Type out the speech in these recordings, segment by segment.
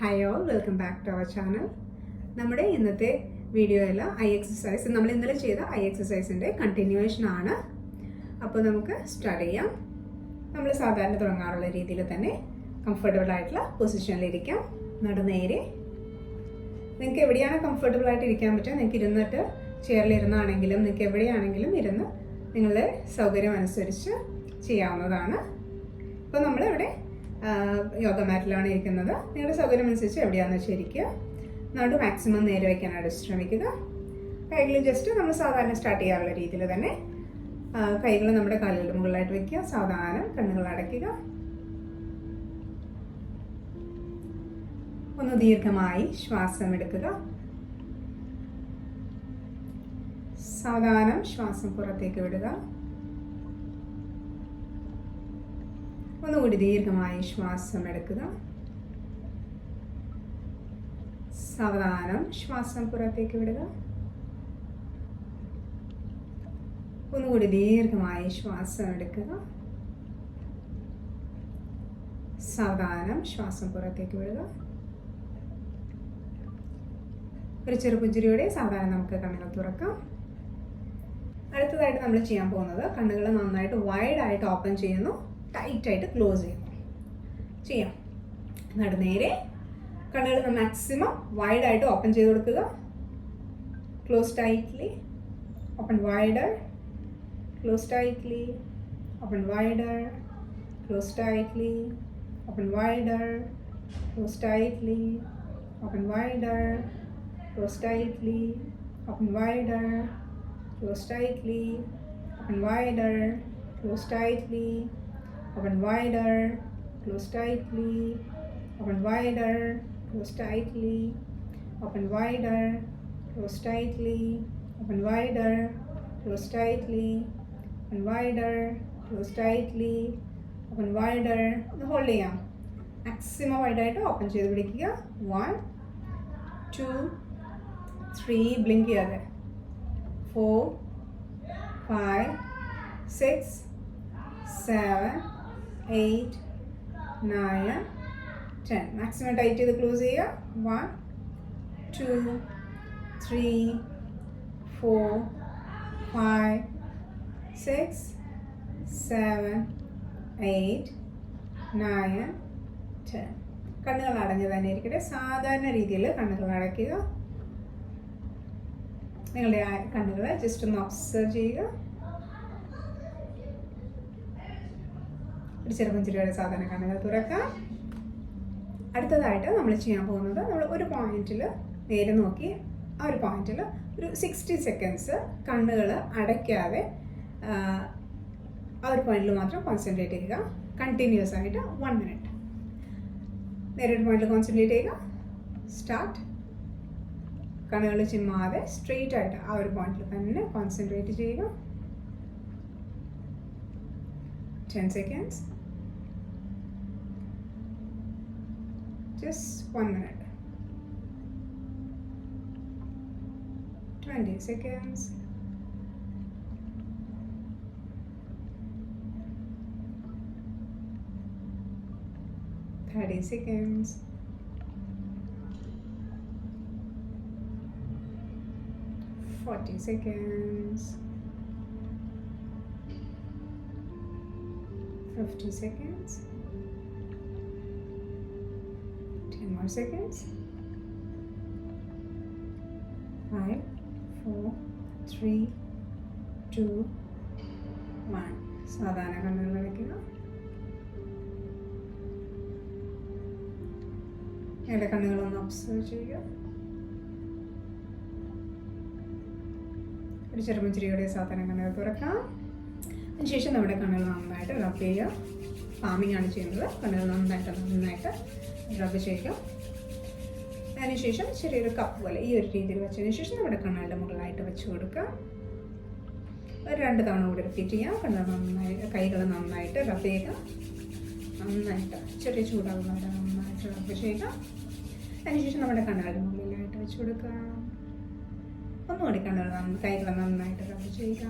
Hi all, welcome back to our channel. നമ്മുടെ ഇന്നത്തെ വീഡിയോയിൽ ഐ എക്സസൈസ്, നമ്മൾ ഇന്നലെ ചെയ്ത ഐ എക്സസൈസിൻ്റെ കണ്ടിന്യൂവേഷൻ ആണ്. അപ്പോൾ നമുക്ക് സ്റ്റാർട്ട് ചെയ്യാം. നമ്മൾ സാധാരണ തുടങ്ങാറുള്ള രീതിയിൽ തന്നെ കംഫർട്ടബിൾ ആയിട്ടുള്ള പൊസിഷനിലിരിക്കാം. നടുനേരെ. നിങ്ങൾക്ക് എവിടെയാണ് കംഫർട്ടബിൾ ആയിട്ട് ഇരിക്കാൻ പറ്റുക, നിങ്ങൾക്ക് ഇരുന്നിട്ട് ചെയറിലിരുന്നാണെങ്കിലും നിങ്ങൾക്ക് എവിടെയാണെങ്കിലും ഇരുന്ന് നിങ്ങളുടെ സൗകര്യം അനുസരിച്ച് ചെയ്യാവുന്നതാണ്. ഇപ്പോൾ നമ്മളിവിടെ യോഗ മാറ്റിലാണ് ഇരിക്കുന്നത്. നിങ്ങളുടെ സൗകര്യം അനുസരിച്ച് എവിടെയാണെന്ന് വെച്ചാൽ ഇരിക്കുക. നടു മാക്സിമം നേരെ വയ്ക്കാനായിട്ട് ശ്രമിക്കുക. കൈകൾ ജസ്റ്റ് നമ്മൾ സാധാരണ സ്റ്റാർട്ട് ചെയ്യാറുള്ള രീതിയിൽ തന്നെ കൈകൾ നമ്മുടെ കാലുകളുടെ മുകളിലായിട്ട് വയ്ക്കുക. സാവധാനം കണ്ണുകൾ അടയ്ക്കുക. ഒന്ന് ദീർഘമായി ശ്വാസം എടുക്കുക. സാവധാനം ശ്വാസം പുറത്തേക്ക് വിടുക. ഒന്നുകൂടി ദീർഘമായി ശ്വാസം എടുക്കുക. സാവധാനം ശ്വാസം പുറത്തേക്ക് വിടുക. ഒന്നുകൂടി ദീർഘമായി ശ്വാസം എടുക്കുക. സാവധാനം ശ്വാസം പുറത്തേക്ക് വിടുക. ഒരു ചെറുപുഞ്ചിരിയോടെ സാവധാനം നമുക്ക് കണ്ണുകൾ തുറക്കാം. അടുത്തതായിട്ട് നമ്മൾ ചെയ്യാൻ പോകുന്നത് കണ്ണുകൾ നന്നായിട്ട് വൈഡായിട്ട് ഓപ്പൺ ചെയ്യുന്നു, ടൈറ്റായിട്ട് ക്ലോസ് ചെയ്യുന്നു. ചെയ്യാം. നടുനേരെ കണ്ണുകൾ മാക്സിമം വൈഡായിട്ട് ഓപ്പൺ ചെയ്ത് കൊടുക്കുക. Close tightly, open wider, close tightly, open wider, close tightly, open wider, close tightly, open wider, close tightly, open wider, close tightly, open wider, close tightly, open wider, close tightly, open wider, close tightly, open wider, close tightly, open wider, close tightly, open wider, close tightly, open wider. ഒന്ന് hold ചെയ്യാം. Maximum വൈഡായിട്ട് open ചെയ്ത് പിടിക്കുക. 1 2 3 blink ചെയ്യാതെ 4 5 6 7 8 9 10. Maximum tight ചെയ്ത് close ചെയ്യുക. 1 2 3 4 5 6 7 8 9 10. കണ്ണുകൾ അടഞ്ഞു തന്നെ ഇരിക്കട്ടെ. സാധാരണ രീതിയിൽ കണ്ണുകൾ അടയ്ക്കുക. നിങ്ങളുടെ കണ്ണുകൾ ജസ്റ്റ് ഒന്ന് ഒബ്സർവ് ചെയ്യുക. ഒരു ചെറുപുഞ്ചിരിയോടെ സാധാരണ കണ്ണുകൾ തുറക്കാം. അടുത്തതായിട്ട് നമ്മൾ ചെയ്യാൻ പോകുന്നത്, നമ്മൾ ഒരു പോയിന്റിൽ നേരെ നോക്കി ആ ഒരു പോയിന്റിൽ ഒരു 60 സെക്കൻഡ്സ് കണ്ണുകൾ അടയ്ക്കാതെ ആ ഒരു പോയിന്റിൽ മാത്രം കോൺസെൻട്രേറ്റ് ചെയ്യുക. കണ്ടിന്യൂസ് ആയിട്ട് 1 മിനിറ്റ് നേരെ ഒരു പോയിന്റിൽ കോൺസെൻട്രേറ്റ് ചെയ്യുക. സ്റ്റാർട്ട്. കണ്ണുകൾ ചിമ്മാതെ സ്ട്രെയിറ്റ് ആയിട്ട് ആ ഒരു പോയിന്റിൽ തന്നെ കോൺസെൻട്രേറ്റ് ചെയ്യുക. 10 seconds. Just 1 minute. 20 seconds. 30 seconds. 40 seconds. 50 seconds. 10 more seconds. 5 4 3 2 1. സാധാരണ കണ്ണുകൾ അടയ്ക്കുക. നിങ്ങളുടെ കണ്ണുകളൊന്ന് ഒബ്സർവ് ചെയ്യുക. ഒരു ചെറുപുഞ്ചിരിയോടെ സാധാരണ കണ്ണുകൾ തുറക്കാം. അതിനുശേഷം നമ്മുടെ കണ്ണുകൾ നന്നായിട്ട് റബ്ബ് ചെയ്യുക. ഫാമിംഗ് ആണ് ചെയ്യുന്നത്. കണ്ണുകൾ നന്നായിട്ട് റബ്ബ് ചെയ്യുക. അതിനുശേഷം ചെറിയൊരു കപ്പ് പോലെ ഈ ഒരു രീതിയിൽ വെച്ചതിന് ശേഷം നമ്മുടെ കണ്ണുകളുടെ മുകളിലായിട്ട് വെച്ച് കൊടുക്കുക. ഒരു 2 തവണ കൂടി റിപ്പീറ്റ് ചെയ്യാം. കൈകൾ നന്നായിട്ട് റബ്ബ് ചെയ്യുക. നന്നായിട്ട് ചെറിയ ചൂടാകുന്നവരെ നന്നായിട്ട് റബ്ബ് ചെയ്യുക. അതിനുശേഷം നമ്മുടെ കണ്ണുകളുടെ മുകളിലായിട്ട് വെച്ച് കൊടുക്കുക. ഒന്നുകൂടി കൈകൾ നന്നായിട്ട് റബ്ബ് ചെയ്യുക.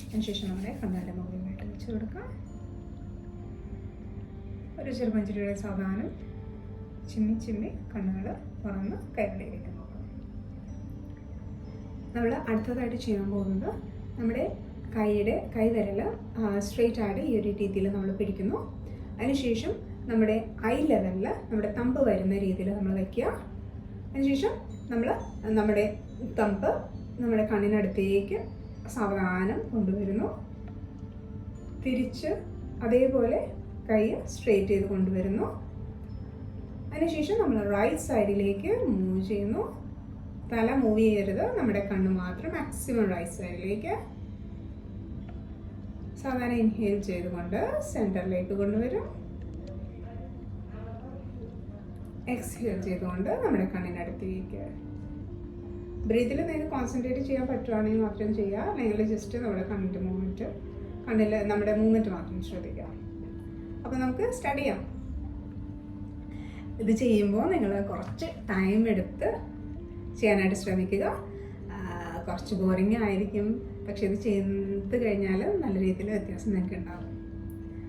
അതിനുശേഷം നമ്മുടെ കണ്ണുകളുടെ മുകളിലായിട്ട് വെച്ച് കൊടുക്കുക. ഒരു ചെറുപുഞ്ചിരിയുടെ സാവധാനം ചിമ്മി ചിമ്മി കണ്ണുകൾ തുറന്ന് കൈകളിലേക്ക് നോക്കാം. നമ്മൾ അടുത്തതായിട്ട് ചെയ്യാൻ പോകുന്നത് നമ്മുടെ കൈവിരൽ സ്ട്രെയിറ്റ് ആയിട്ട് ഈ ഒരു രീതിയിൽ നമ്മൾ പിടിക്കുന്നു. അതിനുശേഷം നമ്മുടെ ഐ ലെവലിൽ നമ്മുടെ തമ്പ് വരുന്ന രീതിയിൽ നമ്മൾ വയ്ക്കുക. അതിനുശേഷം നമ്മൾ നമ്മുടെ തമ്പ് നമ്മുടെ കണ്ണിനടുത്തേക്ക് സാവധാനം കൊണ്ടുവരുന്നു. തിരിച്ച് അതേപോലെ കൈ സ്ട്രെയിറ്റ് ചെയ്ത് കൊണ്ടുവരുന്നു. അതിനുശേഷം നമ്മൾ റൈറ്റ് സൈഡിലേക്ക് മൂവ് ചെയ്യുന്നു. തല മൂവ് ചെയ്യരുത്, നമ്മുടെ കണ്ണ് മാത്രം മാക്സിമം റൈറ്റ് സൈഡിലേക്ക്. സാധാരണ ഇൻഹേൽ ചെയ്തുകൊണ്ട് സെൻറ്ററിലേക്ക് കൊണ്ടുവരും. എക്സ്ഹേൽ ചെയ്തുകൊണ്ട് നമ്മുടെ കണ്ണിനടുത്തേക്ക്. ബ്രീത്തിൽ നിങ്ങൾക്ക് കോൺസെൻട്രേറ്റ് ചെയ്യാൻ പറ്റുവാണെങ്കിൽ മാത്രം ചെയ്യുക, അല്ലെങ്കിൽ ജസ്റ്റ് നമ്മുടെ കണ്ണിൽ നമ്മുടെ മൂവ്മെൻറ്റ് മാത്രം ശ്രദ്ധിക്കുക. അപ്പോൾ നമുക്ക് സ്റ്റാർട്ട് ചെയ്യാം. ഇത് ചെയ്യുമ്പോൾ നിങ്ങൾ കുറച്ച് ടൈം എടുത്ത് ചെയ്യാനായിട്ട് ശ്രമിക്കുക. കുറച്ച് ബോറിംഗ് ആയിരിക്കും, പക്ഷെ ഇത് ചെയ്ത് കഴിഞ്ഞാൽ നല്ല രീതിയിൽ വ്യത്യാസം നിങ്ങൾക്ക് ഉണ്ടാകും.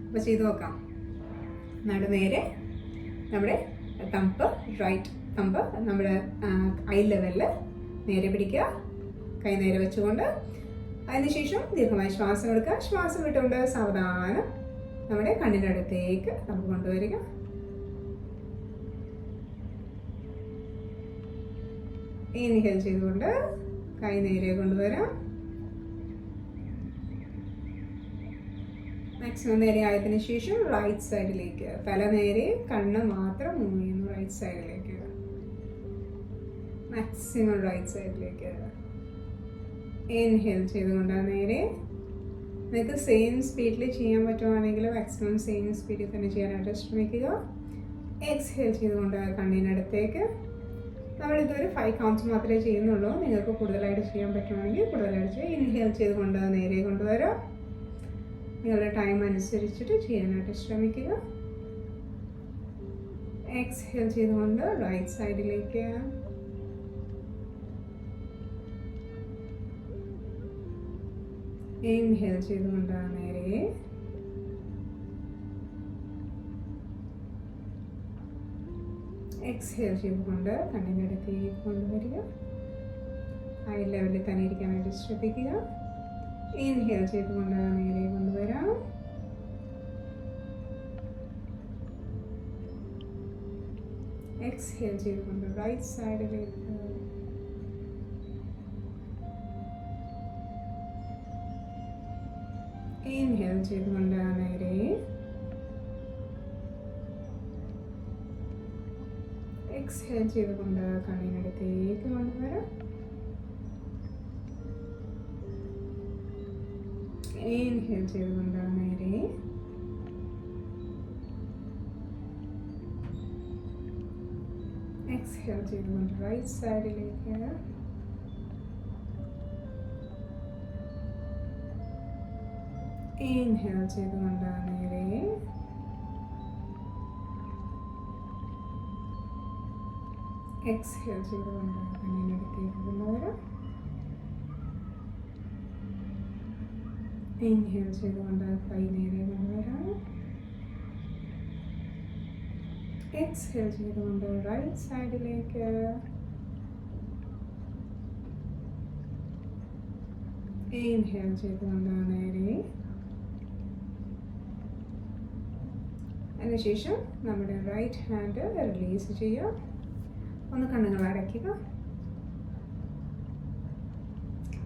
അപ്പോൾ ചെയ്ത് നോക്കാം. നേരെ നമ്മുടെ റൈറ്റ് തമ്പ് നമ്മുടെ ഐ ലെവലിൽ നേരെ പിടിക്കുക. കൈ നേരെ വെച്ചുകൊണ്ട് അതിനുശേഷം ദീർഘമായി ശ്വാസം എടുക്കുക. ശ്വാസം വിട്ടുകൊണ്ട് സാവധാനം നമ്മുടെ കണ്ണിൻ്റെ അടുത്തേക്ക് നമുക്ക് കൊണ്ടുവരിക. ഇൻഹേൽ ചെയ്തുകൊണ്ട് കൈ നേരെ കൊണ്ടുവരാം. മാക്സിമം നേരെ ആയതിനു ശേഷം റൈറ്റ് സൈഡിലേക്ക്. തല നേരെ, കണ്ണ് മാത്രം മൂവ് ചെയ്യുന്നു റൈറ്റ് സൈഡിലേക്ക്. മാക്സിമം റൈറ്റ് സൈഡിലേക്ക്. ഇൻഹേൽ ചെയ്തുകൊണ്ട് നേരെ. നിങ്ങൾക്ക് സെയിം സ്പീഡിൽ ചെയ്യാൻ പറ്റുവാണെങ്കിൽ മാക്സിമം സെയിം സ്പീഡിൽ തന്നെ ചെയ്യാനായിട്ട് ശ്രമിക്കുക. എക്സ്ഹേൽ ചെയ്തുകൊണ്ട് കണ്ണിനടുത്തേക്ക്. നമ്മളിതൊരു 5 കൗണ്ട്സ് മാത്രമേ ചെയ്യുന്നുള്ളൂ. നിങ്ങൾക്ക് കൂടുതലായിട്ട് ചെയ്യാൻ പറ്റുവാണെങ്കിൽ കൂടുതലായിട്ട് ചെയ്യുക. ഇൻഹേൽ ചെയ്തുകൊണ്ട് നേരെ കൊണ്ടുവരാം. നിങ്ങളുടെ ടൈം അനുസരിച്ചിട്ട് ചെയ്യാനായിട്ട് ശ്രമിക്കുക. എക്സ്ഹേൽ ചെയ്തുകൊണ്ട് റൈറ്റ് സൈഡിലേക്ക്. ഇൻഹേൽ ചെയ്തുകൊണ്ട് നേരെ. എക്സ്ഹേൽ ചെയ്തുകൊണ്ട് കണ്ണിൻ്റെ അടുത്തേക്ക് കൊണ്ടുവരിക. ഐ ലെവലിൽ തന്നെ ഇരിക്കാൻ വേണ്ടി ശ്രദ്ധിക്കുക. ഇൻഹേൽ ചെയ്തുകൊണ്ട് നേരെ കൊണ്ടുവരാം. എക്സ്ഹേൽ ചെയ്തുകൊണ്ട് റൈറ്റ് സൈഡിലേക്ക്. ഇൻഹേൽ ചെയ്തുകൊണ്ട് നേരെ. എക്സ്ഹേൽ ചെയ്തുകൊണ്ട് കണ്ണിനടുത്തേക്ക് കൊണ്ടുവരാം. ഇൻഹേൽ ചെയ്തുകൊണ്ട് നേരെ. എക്സ്ഹേൽ ചെയ്തുകൊണ്ട് റൈറ്റ് സൈഡിലേക്ക്. ഇൻഹേൽ ചെയ്തുകൊണ്ട് നേരെ. എക്സ്ഹേൽ ചെയ്തുകൊണ്ട് കണ്ണിനടുത്തേക്ക് കൊണ്ടുവരാം. ഇൻഹേൽ ചെയ്തുകൊണ്ട് കൈ നേരെ കൊണ്ടുവരാം. എക്സ്ഹേൽ ചെയ്തുകൊണ്ട് റൈറ്റ് സൈഡിലേക്ക്. ഇൻഹേൽ ചെയ്തുകൊണ്ട് നേരെ. അതിനുശേഷം നമ്മുടെ റൈറ്റ് ഹാൻഡ് റിലീസ് ചെയ്യുക. ഒന്ന് കണ്ണുകൾ അടയ്ക്കുക.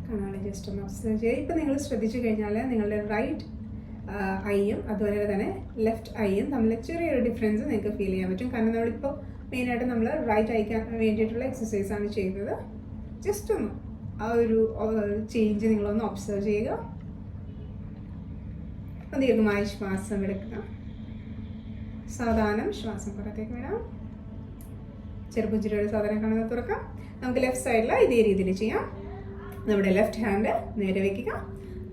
കണ്ണുകൾ ജസ്റ്റ് ഒന്ന് ഒബ്സർവ് ചെയ്യുക. ഇപ്പം നിങ്ങൾ ശ്രദ്ധിച്ചു കഴിഞ്ഞാൽ നിങ്ങളുടെ റൈറ്റ് ഐയും അതുപോലെ തന്നെ ലെഫ്റ്റ് ഐയും തമ്മിൽ ചെറിയൊരു ഡിഫറൻസ് നിങ്ങൾക്ക് ഫീൽ ചെയ്യാൻ പറ്റും. കാരണം നമ്മളിപ്പോൾ മെയിനായിട്ട് നമ്മൾ റൈറ്റ് ഐക്ക് വേണ്ടിയിട്ടുള്ള എക്സസൈസാണ് ചെയ്യുന്നത്. ജസ്റ്റ് ഒന്ന് ആ ഒരു ചേഞ്ച് നിങ്ങളൊന്ന് ഒബ്സർവ് ചെയ്യുക. അപ്പം ദീർഘമായി ശ്വാസം എടുക്കുക. സാവധാനം ശ്വാസം പുറത്തേക്ക് വിടാം. ചെറുപുഞ്ചിരിയുടെ സാധാരണ കണ്ണുകൾ തുറക്കാം. നമുക്ക് ലെഫ്റ്റ് സൈഡിൽ ഇതേ രീതിയിൽ ചെയ്യാം. നമ്മുടെ ലെഫ്റ്റ് ഹാൻഡ് നേരെ വയ്ക്കുക.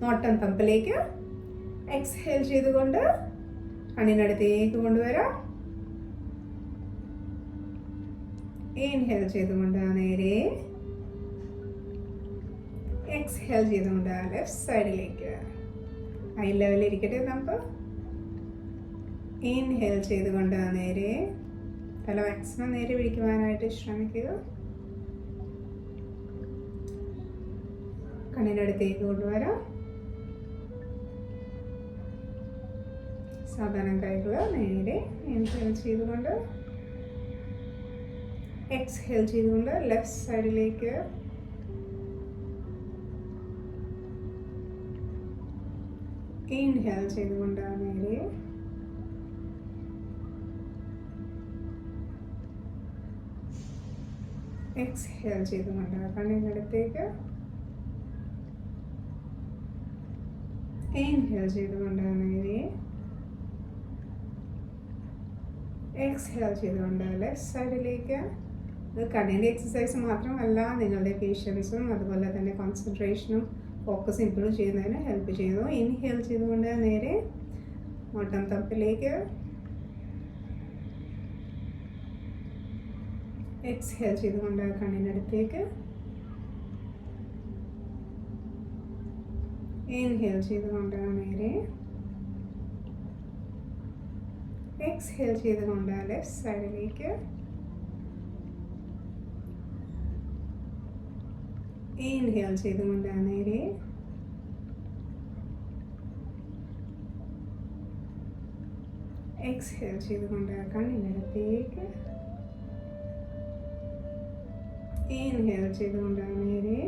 നോട്ടം തമ്പിലേക്ക്. എക്സ്ഹേൽ ചെയ്തുകൊണ്ട് കണ്ണിനടുത്തേക്ക് കൊണ്ടുവരാം. ഇൻഹേൽ ചെയ്തുകൊണ്ട് നേരെ. എക്സ്ഹേൽ ചെയ്തുകൊണ്ട് ലെഫ്റ്റ് സൈഡിലേക്ക്. ഐ ലെവലിൽ ഇരിക്കട്ടെ നമുക്ക്. ഇൻഹേൽ ചെയ്തുകൊണ്ട് നേരെ തല മാക്സിമം നേരെ പിടിക്കുവാനായിട്ട് ശ്രമിക്കുക. കണ്ണിനടുത്തേക്ക് കൊണ്ടുവരാം. സാധാരണ കൈകൾ നേരെ ഇൻഹേൽ ചെയ്തുകൊണ്ട് എക്സ്ഹേൽ ചെയ്തുകൊണ്ട് ലെഫ്റ്റ് സൈഡിലേക്ക്. ഇൻഹേൽ ചെയ്തുകൊണ്ട് നേരെ എക്സ്ഹേൽ ചെയ്തുകൊണ്ട് കണ്ണിനടുത്തേക്ക്. ഇൻഹേൽ ചെയ്തുകൊണ്ട് നേരെ എക്സ്ഹേൽ ചെയ്തുകൊണ്ട് ലെഫ്റ്റ് സൈഡിലേക്ക്. ഇത് കണ്ണിൻ്റെ എക്സസൈസ് മാത്രമല്ല, നിങ്ങളുടെ പേഷ്യൻസും അതുപോലെ തന്നെ കോൺസെൻട്രേഷനും ഫോക്കസ് ഇംപ്രൂവ് ചെയ്യുന്നതിന് ഹെൽപ്പ് ചെയ്യുന്നു. ഇൻഹേൽ ചെയ്തുകൊണ്ട് നേരെ മൊട്ടം തപ്പിലേക്ക്. എക്സ്ഹേൽ ചെയ്തുകൊണ്ട് കണ്ണിനടുത്തേക്ക്. ഇൻഹേൽ ചെയ്തുകൊണ്ട് നേരെ എക്സ്ഹേൽ ചെയ്തുകൊണ്ട് ലെഫ്റ്റ് സൈഡിലേക്ക്. ഇൻഹേൽ ചെയ്തുകൊണ്ട് നേരെ എക്സ്ഹേൽ ചെയ്തുകൊണ്ട് കണ്ണിനടുത്തേക്ക്. ഇൻഹേൽ ചെയ്തുകൊണ്ട് നേരെ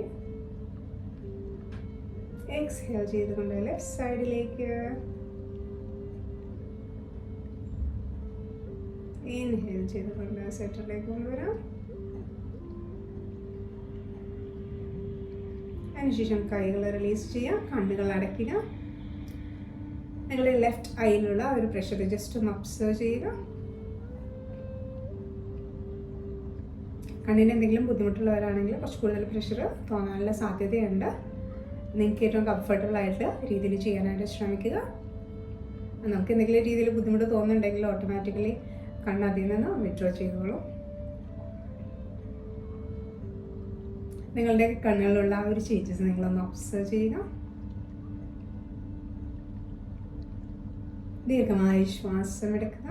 എക്സ്ഹേൽ ചെയ്തുകൊണ്ട് ലെഫ്റ്റ് സൈഡിലേക്ക്. ഇൻഹേൽ ചെയ്തുകൊണ്ട് സെന്ററിലേക്ക് കൊണ്ടുവരാം. അതിനുശേഷം കൈകൾ റിലീസ് ചെയ്യാം. കണ്ണുകൾ അടയ്ക്കുക. നിങ്ങളുടെ ലെഫ്റ്റ് ഐയിലുള്ള ഒരു പ്രഷർ ജസ്റ്റ് ഒന്ന് ഒബ്സർവ് ചെയ്യുക. കണ്ണിന് എന്തെങ്കിലും ബുദ്ധിമുട്ടുള്ളവരാണെങ്കിൽ കുറച്ച് കൂടുതൽ പ്രഷർ തോന്നാനുള്ള സാധ്യതയുണ്ട്. നിങ്ങൾക്ക് ഏറ്റവും കംഫർട്ടബിൾ ആയിട്ട് രീതിയിൽ ചെയ്യാനായിട്ട് ശ്രമിക്കുക. നമുക്ക് എന്തെങ്കിലും രീതിയിൽ ബുദ്ധിമുട്ട് തോന്നുന്നുണ്ടെങ്കിൽ ഓട്ടോമാറ്റിക്കലി കണ്ണതിൽ നിന്ന് വിഡ്രോ ചെയ്തോളൂ. നിങ്ങളുടെ കണ്ണുകളിലുള്ള ആ ഒരു ചേഞ്ചസ് നിങ്ങളൊന്ന് ഒബ്സർവ് ചെയ്യുക. ദീർഘമായി ശ്വാസം എടുക്കുക.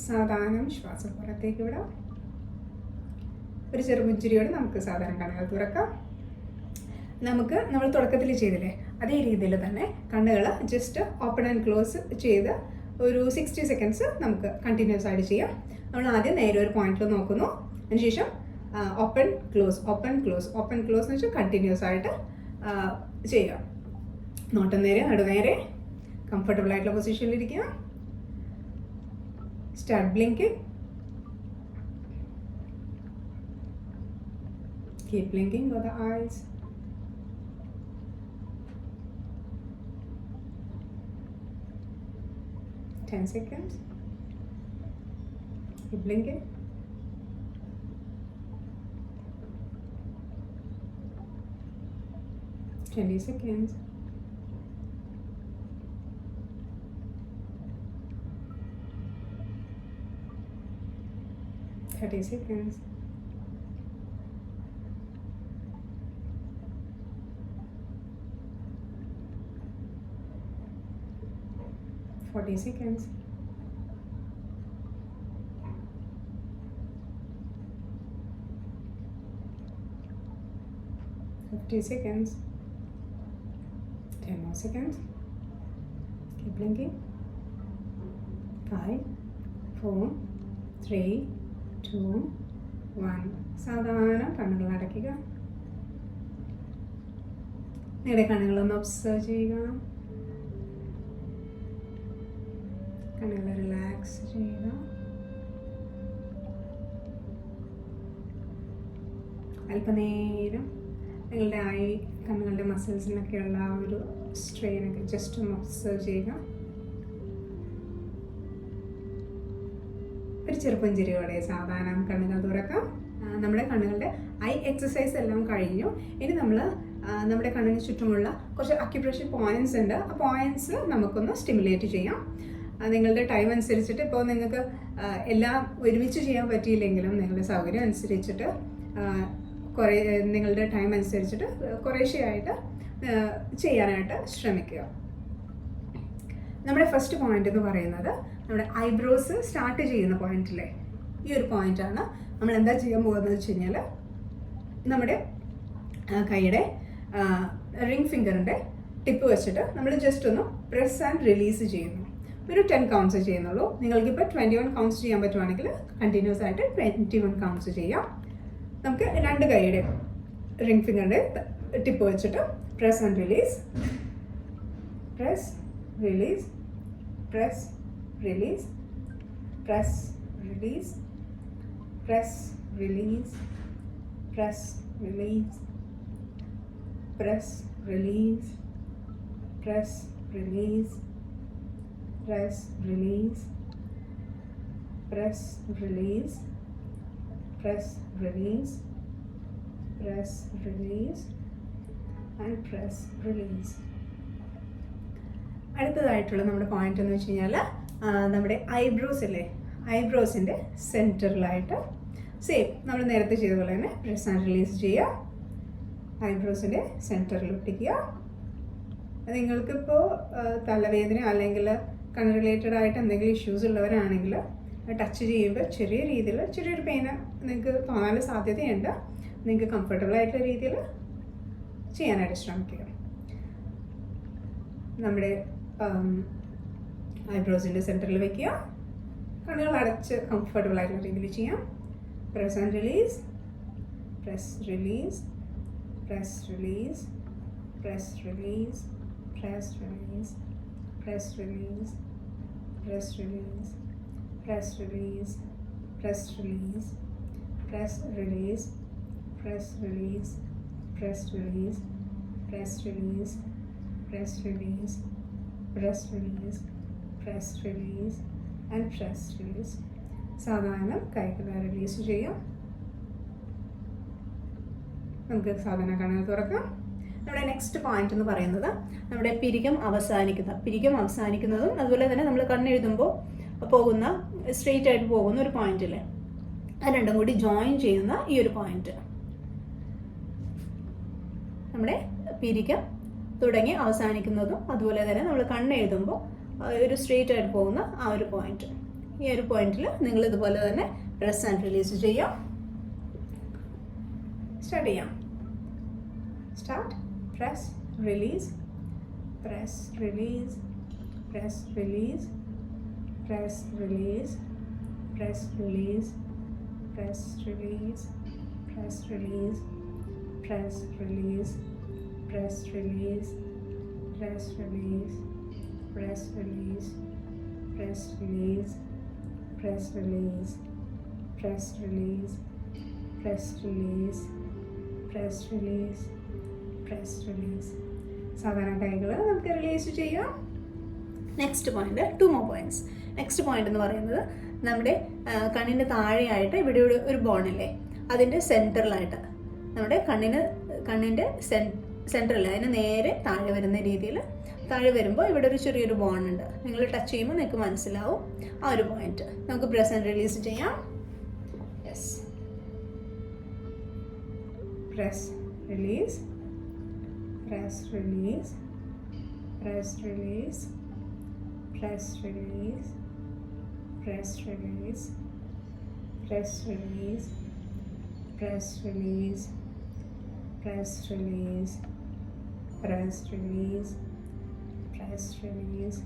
സാധാരണ ശ്വാസം പുറത്തേക്ക് വിടാം. ഒരു ചെറുപുഞ്ചിരിയോടെ നമുക്ക് സാധാരണ കണ്ണുകൾ തുറക്കാം. നമ്മൾ തുടക്കത്തിൽ ചെയ്തില്ലേ അതേ രീതിയിൽ തന്നെ കണ്ണുകൾ ജസ്റ്റ് ഓപ്പൺ ആൻഡ് ക്ലോസ് ചെയ്ത് ഒരു 60 സെക്കൻഡ്സ് നമുക്ക് കണ്ടിന്യൂസ് ആയിട്ട് ചെയ്യാം. നമ്മൾ ആദ്യം നേരെ ഒരു പോയിന്റിൽ നോക്കുന്നു. അതിനുശേഷം open close open close open close എന്ന് വെച്ചാൽ കണ്ടിന്യൂസ് ആയിട്ട് ചെയ്യുക. നോട്ടം നേരെ നടുനേരെ കംഫർട്ടബിൾ ആയിട്ടുള്ള പൊസിഷനിലിരിക്കുക. Start blinking. Keep blinking with the eyes. Ten seconds. Keep blinking. 20 seconds. 30 seconds. 40 seconds. 50 seconds. 10 more seconds. Keep blinking. 5, 4, 3, 2, 1. സാധാരണ കണ്ണുകൾ അടയ്ക്കുക. നിങ്ങളുടെ കണ്ണുകളൊന്ന് ഒബ്സർവ് ചെയ്യുക. കണ്ണുകൾ റിലാക്സ് ചെയ്യുക. അല്പനേരം നിങ്ങളുടെ കണ്ണുകളുടെ മസിൽസിനൊക്കെയുള്ള ആ ഒരു സ്ട്രെയിനൊക്കെ ജസ്റ്റ് ഒന്ന് ഒബ്സർവ് ചെയ്യുക. ഒരു ചെറുപ്പുഞ്ചിരിയോടെ സാധാരണ കണ്ണുകൾ തുറക്കാം. നമ്മുടെ കണ്ണുകളുടെ ഐ എക്സസൈസ് എല്ലാം കഴിഞ്ഞു. ഇനി നമ്മൾ നമ്മുടെ കണ്ണിന് ചുറ്റുമുള്ള കുറച്ച് അക്യുപ്രഷർ പോയിന്റ്സ് ഉണ്ട്. ആ പോയിന്റ്സ് നമുക്കൊന്ന് സ്റ്റിമുലേറ്റ് ചെയ്യാം. നിങ്ങളുടെ ടൈം അനുസരിച്ചിട്ട് ഇപ്പോൾ നിങ്ങൾക്ക് എല്ലാം ഒരുമിച്ച് ചെയ്യാൻ പറ്റിയില്ലെങ്കിലും നിങ്ങളുടെ സൗകര്യം അനുസരിച്ചിട്ട് നിങ്ങളുടെ ടൈം അനുസരിച്ചിട്ട് കുറേശ്ശെയായിട്ട് ചെയ്യാനായിട്ട് ശ്രമിക്കുക. നമ്മുടെ ഫസ്റ്റ് പോയിന്റ് എന്ന് പറയുന്നത് നമ്മുടെ ഐബ്രോസ് സ്റ്റാർട്ട് ചെയ്യുന്ന പോയിന്റിലെ ഈ ഒരു പോയിന്റാണ്. നമ്മൾ എന്താ ചെയ്യാൻ പോകുന്നത് വെച്ച് കഴിഞ്ഞാൽ നമ്മുടെ കൈയുടെ റിംഗ് ഫിംഗറിൻ്റെ ടിപ്പ് വെച്ചിട്ട് നമ്മൾ ജസ്റ്റ് ഒന്ന് പ്രസ് ആൻഡ് റിലീസ് ചെയ്യുന്നു. ഒരു 10 കൗണ്ട്സ് ചെയ്യുന്നുള്ളൂ. നിങ്ങൾക്കിപ്പോൾ 21 കൗണ്ട്സ് ചെയ്യാൻ പറ്റുവാണെങ്കിൽ കണ്ടിന്യൂസ് ആയിട്ട് 21 കൗണ്ട്സ് ചെയ്യാം. നമുക്ക് രണ്ട് കൈയുടെ റിംഗ് ഫിംഗറിൻ്റെ ടിപ്പ് വെച്ചിട്ട് press and release, press release, press release, press release, press release, press release, press release, press release, press release, press release, press release, press release and press release. അടുത്തതായിട്ടുള്ള നമ്മുടെ point എന്ന് വെച്ച് കഴിഞ്ഞാൽ നമ്മുടെ eyebrows അല്ലേ, ഐബ്രോസിൻ്റെ സെൻറ്ററിലായിട്ട് same നമ്മൾ നേരത്തെ ചെയ്ത പോലെ തന്നെ പ്രസ് ആൻഡ് റിലീസ് ചെയ്യുക. ഐബ്രോസിൻ്റെ സെൻറ്ററിൽ ഒട്ടിക്കുക. നിങ്ങൾക്കിപ്പോൾ തലവേദന അല്ലെങ്കിൽ കണ്ണ് റിലേറ്റഡ് ആയിട്ട് എന്തെങ്കിലും ഇഷ്യൂസ് ഉള്ളവരാണെങ്കിൽ ടച്ച് ചെയ്യുമ്പോൾ ചെറിയ രീതിയിൽ ചെറിയൊരു പെയിന് നിങ്ങൾക്ക് തോന്നാൻ സാധ്യതയുണ്ട്. നിങ്ങൾക്ക് കംഫർട്ടബിൾ ആയിട്ടുള്ള രീതിയിൽ ചെയ്യാനായിട്ട് ശ്രമിക്കുക. നമ്മുടെ ഐബ്രോസിൻ്റെ സെൻറ്ററിൽ വയ്ക്കുക. കണ്ണുകൾ അടച്ച് കംഫർട്ടബിൾ ആയിട്ടുള്ള രീതിയിൽ ചെയ്യാം. Press and release, press release, press release, press release, press release, press release, press release, press release, press release, press release, press release, press release, press release, press release, press release, press release and press release. സാധാരണ കൈകൾ release ചെയ്യാം. നമുക്ക് സാധാരണ കണ്ണുകൾ തുറക്കാം. നമ്മുടെ next point എന്ന് പറയുന്നത് നമ്മുടെ പിരികം അവസാനിക്കുന്നതും അതുപോലെ തന്നെ നമ്മൾ കണ്ണെഴുതുമ്പോൾ പോകുന്ന സ്ട്രെയിറ്റ് ആയിട്ട് പോകുന്ന ഒരു പോയിന്റില്ലേ, അത് രണ്ടും കൂടി ജോയിൻ ചെയ്യുന്ന ഈ ഒരു പോയിന്റ്. നമ്മുടെ പിരികം തുടങ്ങി അവസാനിക്കുന്നതും അതുപോലെ തന്നെ നമ്മൾ കണ്ണെഴുതുമ്പോൾ ഒരു സ്ട്രെയിറ്റ് ആയിട്ട് പോകുന്ന ആ ഒരു പോയിന്റ്. ഈ ഒരു പോയിന്റിൽ നിങ്ങൾ ഇതുപോലെ തന്നെ പ്രസ് ആൻഡ് റിലീസ് ചെയ്യാം. സ്റ്റാർട്ട് ചെയ്യാം. Start. Press release, press release, press release, press release, press release, press release, press release, press release, press release, press release, press release, press release, press release, press release, press release, press release, press release. സാധാരണ കൈകൾ നമുക്ക് release ചെയ്യാം. Next point, 2 more points. Next point എന്ന് പറയുന്നത് നമ്മുടെ കണ്ണിൻ്റെ താഴെയായിട്ട് ഇവിടെ ഒരു ബോണില്ലേ, അതിൻ്റെ സെൻറ്ററിലായിട്ട് നമ്മുടെ കണ്ണിൻ്റെ സെൻറ്ററിൽ അതിന് നേരെ താഴെ വരുന്ന രീതിയിൽ താഴെ വരുമ്പോൾ ഇവിടെ ഒരു ചെറിയൊരു ബോണുണ്ട്. നിങ്ങൾ ടച്ച് ചെയ്യുമ്പോൾ നിങ്ങൾക്ക് മനസ്സിലാവും ആ ഒരു പോയിന്റ്. നമുക്ക് പ്രസ് ആൻഡ് റിലീസ് ചെയ്യാം. Yes, press release, press release, press release, press release, press release, press release, press release, press release, press release, press release,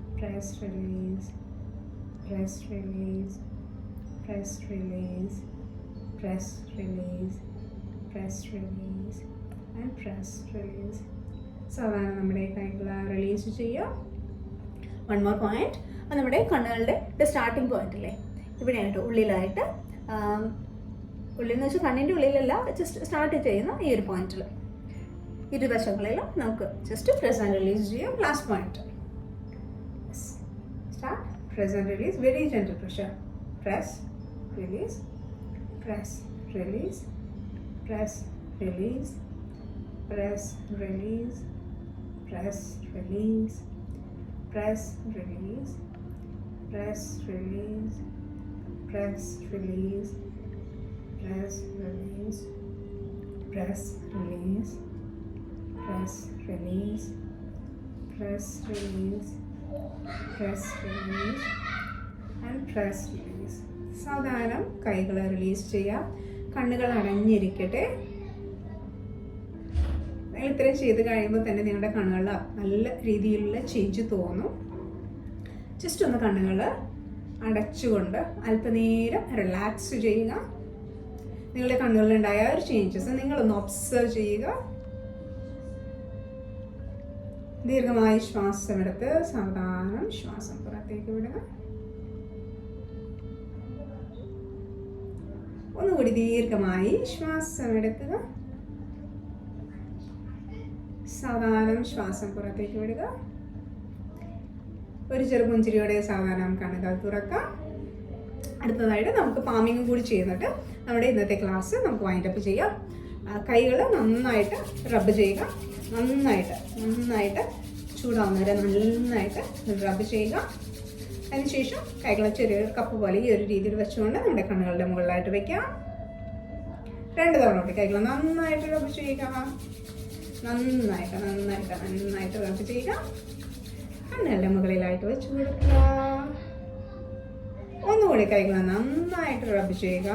press release, press release, press release, press release, press release and press release. സാധാരണ നമ്മുടെ കൈകൾ release ചെയ്യാം. 1 more point, അത് നമ്മുടെ കണ്ണുകളുടെ starting point അല്ലേ, ഇവിടെയായിട്ട് ഉള്ളിലായിട്ട്, ഉള്ളിൽ വെച്ചാൽ കണ്ണിൻ്റെ ഉള്ളിലല്ല, ജസ്റ്റ് സ്റ്റാർട്ട് ചെയ്യുന്ന ഈ ഒരു പോയിന്റിൽ ഇരുവശങ്ങളിലും നമുക്ക് ജസ്റ്റ് പ്രസ് ആൻഡ് റിലീസ് ചെയ്യാം. Last point, start, press and release, very gentle pressure, press release, press release, press release, press release, press release, press release, press release, press release, press release, press release, press release, press release, press release and press release. സാവധാനം കൈകൾ release ചെയ്യാം. കണ്ണുകൾ അടഞ്ഞിരിക്കട്ടെ. നിങ്ങൾ ഇത്രയും ചെയ്ത് കഴിയുമ്പോൾ തന്നെ നിങ്ങളുടെ കണ്ണുകളിൽ നല്ല രീതിയിലുള്ള ചേഞ്ച് തോന്നും. ജസ്റ്റ് ഒന്ന് കണ്ണുകൾ അടച്ചുകൊണ്ട് അല്പനേരം റിലാക്സ് ചെയ്യുക. നിങ്ങളുടെ കണ്ണുകളിലുണ്ടായ ഒരു ചേഞ്ചസ് നിങ്ങളൊന്ന് ഒബ്സർവ് ചെയ്യുക. ദീർഘമായി ശ്വാസമെടുത്ത് സാവധാനം ശ്വാസം പുറത്തേക്ക് വിടുക. ഒന്നുകൂടി ദീർഘമായി ശ്വാസമെടുക്കുക. സാവധാനം ശ്വാസം പുറത്തേക്ക് വിടുക. ഒരു ചെറുപുഞ്ചിരിയോടെ സാവധാനം കണ്ണുകൾ തുറക്കാം. അടുത്തതായിട്ട് നമുക്ക് പാമിങ് കൂടി ചെയ്യുന്നിട്ട് നമ്മുടെ ഇന്നത്തെ ക്ലാസ് നമുക്ക് വൈൻഡപ്പ് ചെയ്യാം. കൈകൾ നന്നായിട്ട് റബ്ബ് ചെയ്യുക. നന്നായിട്ട് ചൂടാവുന്നവരെ നന്നായിട്ട് റബ്ബ് ചെയ്യുക. അതിനുശേഷം കൈകളെ ചെറിയൊരു കപ്പ് പോലെ ഈ ഒരു രീതിയിൽ വെച്ചുകൊണ്ട് നമ്മുടെ കണ്ണുകളുടെ മുകളിലായിട്ട് വെക്കാം. 2 തവണ കൂടി കൈകൾ നന്നായിട്ട് റബ്ബ് ചെയ്യുക. നന്നായിട്ട് റബ്ബ് ചെയ്യുക. കണ്ണുകളുടെ മുകളിലായിട്ട് വെച്ച് കൊടുക്കുക. ഒന്നുകൂടി കൈകൾ നന്നായിട്ട് റബ്ബ് ചെയ്യുക.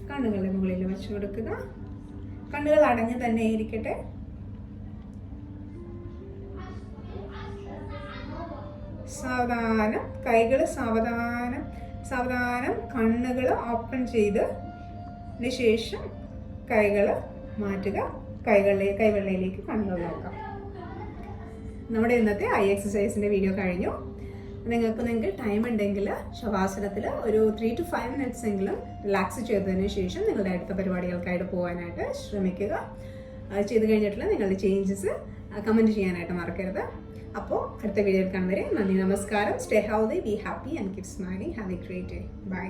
കണ്ണുകളുടെ മുകളിൽ വെച്ച് കൊടുക്കുക. കണ്ണുകൾ അടഞ്ഞ് തന്നെ ഇരിക്കട്ടെ. സാവധാനം കൈകൾ സാവധാനം കണ്ണുകൾ ഓപ്പൺ ചെയ്തതിന് ശേഷം കൈകൾ മാറ്റുക. കൈവെള്ളയിലേക്ക് കണ്ണുകൾ നോക്കാം. നമ്മുടെ ഇന്നത്തെ ഐ എക്സസൈസിൻ്റെ വീഡിയോ കഴിഞ്ഞു. നിങ്ങൾക്ക് ടൈം ഉണ്ടെങ്കിൽ ശവാസനത്തിൽ ഒരു 3 to 5 minutes എങ്കിലും റിലാക്സ് ചെയ്തതിന് ശേഷം നിങ്ങളുടെ അടുത്ത പരിപാടികൾക്കായിട്ട് പോകാനായിട്ട് ശ്രമിക്കുക. ചെയ്ത് കഴിഞ്ഞിട്ടുള്ള നിങ്ങളുടെ ചേഞ്ചസ് കമൻറ്റ് ചെയ്യാനായിട്ട് മറക്കരുത്. അപ്പോൾ അടുത്ത വീഡിയോയിൽ കാണുന്നവരെ നന്ദി, നമസ്കാരം. Stay healthy, be happy and keep smiling. Have a great day. By.